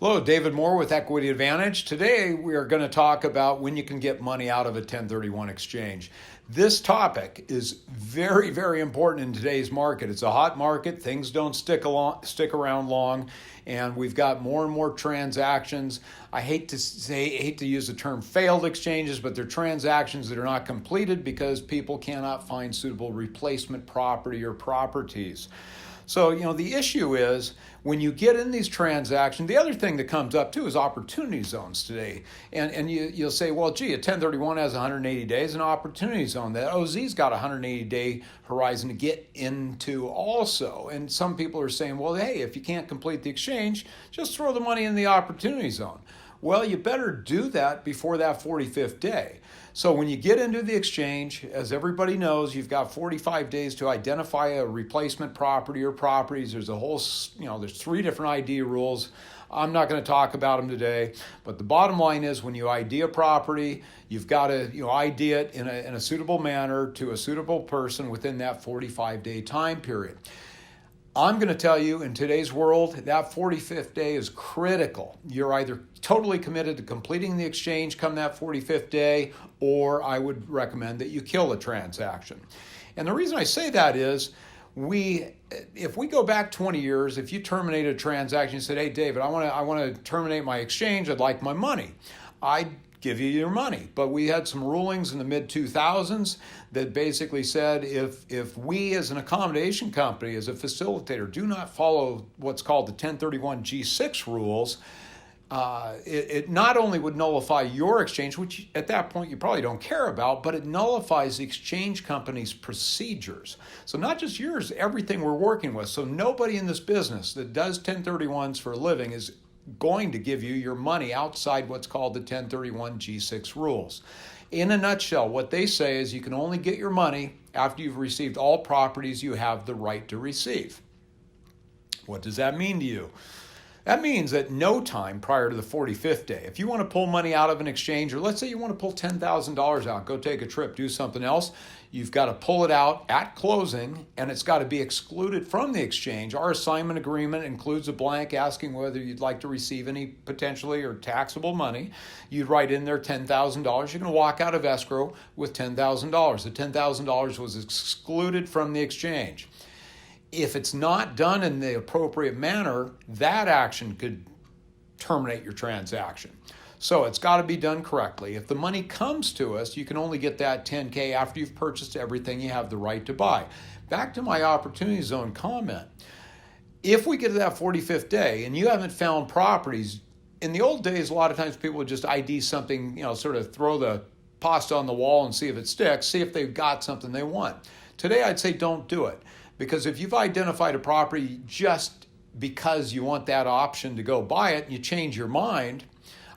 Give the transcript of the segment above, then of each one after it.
Hello, David Moore with Equity Advantage. Today we are going to talk about when you can get money out of a 1031 exchange. This topic is very, very important in today's market. It's a hot market. Things don't stick around long, and we've got more and more transactions. I hate to use the term failed exchanges, but they're transactions that are not completed because people cannot find suitable replacement property or properties. So, the issue is when you get in these transactions, the other thing that comes up too is opportunity zones today. And you'll say, well, gee, a 1031 has 180 days, an opportunity zone. The OZ's got a 180-day horizon to get into also. And some people are saying, well, hey, if you can't complete the exchange, just throw the money in the opportunity zone. Well, you better do that before that 45th day. So when you get into the exchange, as everybody knows, you've got 45 days to identify a replacement property or properties. There's a whole, there's 3 different ID rules. I'm not going to talk about them today, but the bottom line is when you ID a property, you've got to ID it in a suitable manner to a suitable person within that 45-day time period. I'm going to tell you, in today's world, that 45th day is critical. You're either totally committed to completing the exchange come that 45th day, or I would recommend that you kill the transaction. And the reason I say that is, if we go back 20 years, if you terminated a transaction, you said, hey, David, I want to terminate my exchange, I'd like my money. I'd give you your money. But we had some rulings in the mid-2000s that basically said if we as an accommodation company, as a facilitator, do not follow what's called the 1031 G6 rules, it not only would nullify your exchange, which at that point you probably don't care about, but it nullifies the exchange company's procedures. So not just yours, everything we're working with. So nobody in this business that does 1031s for a living is going to give you your money outside what's called the 1031 G6 rules. In a nutshell, what they say is you can only get your money after you've received all properties you have the right to receive. What does that mean to you? That means at no time prior to the 45th day, if you want to pull money out of an exchange, or let's say you want to pull $10,000 out, go take a trip, do something else, you've got to pull it out at closing, and it's got to be excluded from the exchange. Our assignment agreement includes a blank asking whether you'd like to receive any potentially or taxable money. You'd write in there $10,000. You're going to walk out of escrow with $10,000. The $10,000 was excluded from the exchange. If it's not done in the appropriate manner, that action could terminate your transaction. So it's got to be done correctly. If the money comes to us, you can only get that $10K after you've purchased everything you have the right to buy. Back to my opportunity zone comment. If we get to that 45th day and you haven't found properties, in the old days, a lot of times people would just ID something, sort of throw the pasta on the wall and see if it sticks, see if they've got something they want. Today, I'd say don't do it. Because if you've identified a property just because you want that option to go buy it and you change your mind,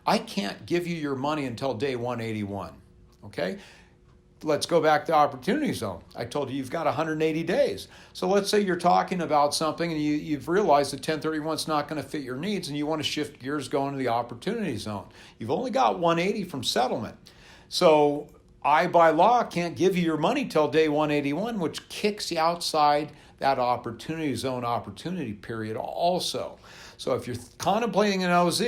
I can't give you your money until day 181, okay? Let's go back to opportunity zone. I told you you've got 180 days. So let's say you're talking about something and you've realized that 1031 is not going to fit your needs and you want to shift gears going to the opportunity zone. You've only got 180 from settlement. So I, by law, can't give you your money till day 181, which kicks you outside that opportunity zone opportunity period also. So if you're contemplating an OZ,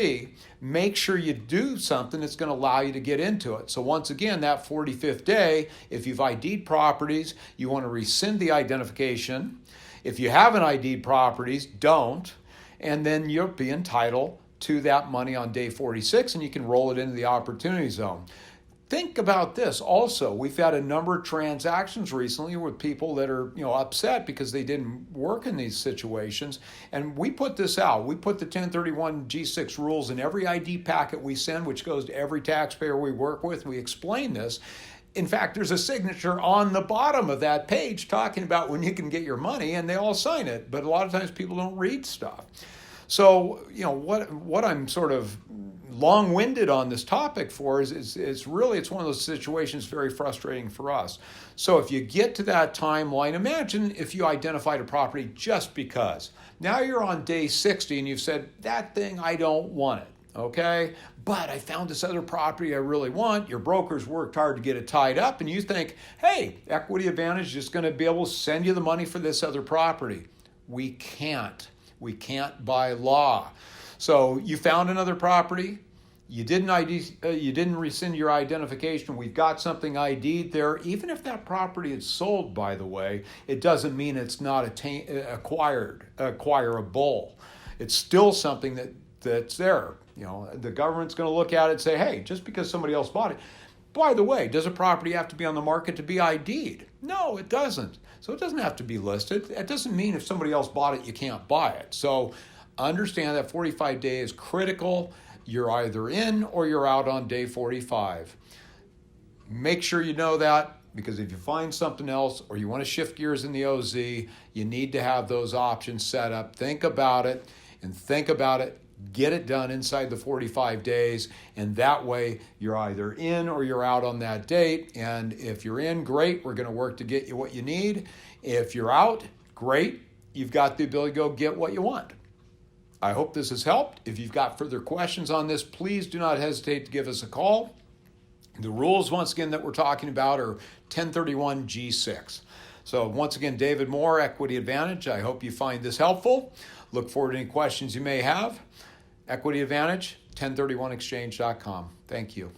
make sure you do something that's going to allow you to get into it. So once again, that 45th day, if you've ID'd properties, you want to rescind the identification. If you haven't ID'd properties, don't. And then you'll be entitled to that money on day 46, and you can roll it into the opportunity zone. Think about this also. We've had a number of transactions recently with people that are, upset because they didn't work in these situations. And we put this out. We put the 1031 G6 rules in every ID packet we send, which goes to every taxpayer we work with. We explain this. In fact, there's a signature on the bottom of that page talking about when you can get your money, and they all sign it. But a lot of times people don't read stuff. So, what I'm sort of long-winded on this topic for is really, it's one of those situations very frustrating for us. So if you get to that timeline, imagine if you identified a property just because. Now you're on day 60 and you've said, that thing, I don't want it, okay? But I found this other property I really want. Your broker's worked hard to get it tied up, and you think, hey, Equity Advantage is just going to be able to send you the money for this other property. We can't. We can't by law. So you found another property. You didn't rescind your identification. We've got something ID'd there. Even if that property is sold, by the way, it doesn't mean it's not acquirable. It's still something that's there. The government's going to look at it and say, hey, just because somebody else bought it. By the way, does a property have to be on the market to be ID'd? No, it doesn't. So it doesn't have to be listed. It doesn't mean if somebody else bought it, you can't buy it. So understand that 45 days is critical. You're either in or you're out on day 45. Make sure you know that, because if you find something else or you want to shift gears in the OZ, you need to have those options set up. Think about it. Get it done inside the 45 days, and that way you're either in or you're out on that date. And if you're in, great, we're going to work to get you what you need. If you're out, great, you've got the ability to go get what you want. I hope this has helped. If you've got further questions on this, please do not hesitate to give us a call. The rules, once again, that we're talking about are 1031 G6. So once again, David Moore, Equity Advantage. I hope you find this helpful. Look forward to any questions you may have. Equity Advantage, 1031exchange.com. Thank you.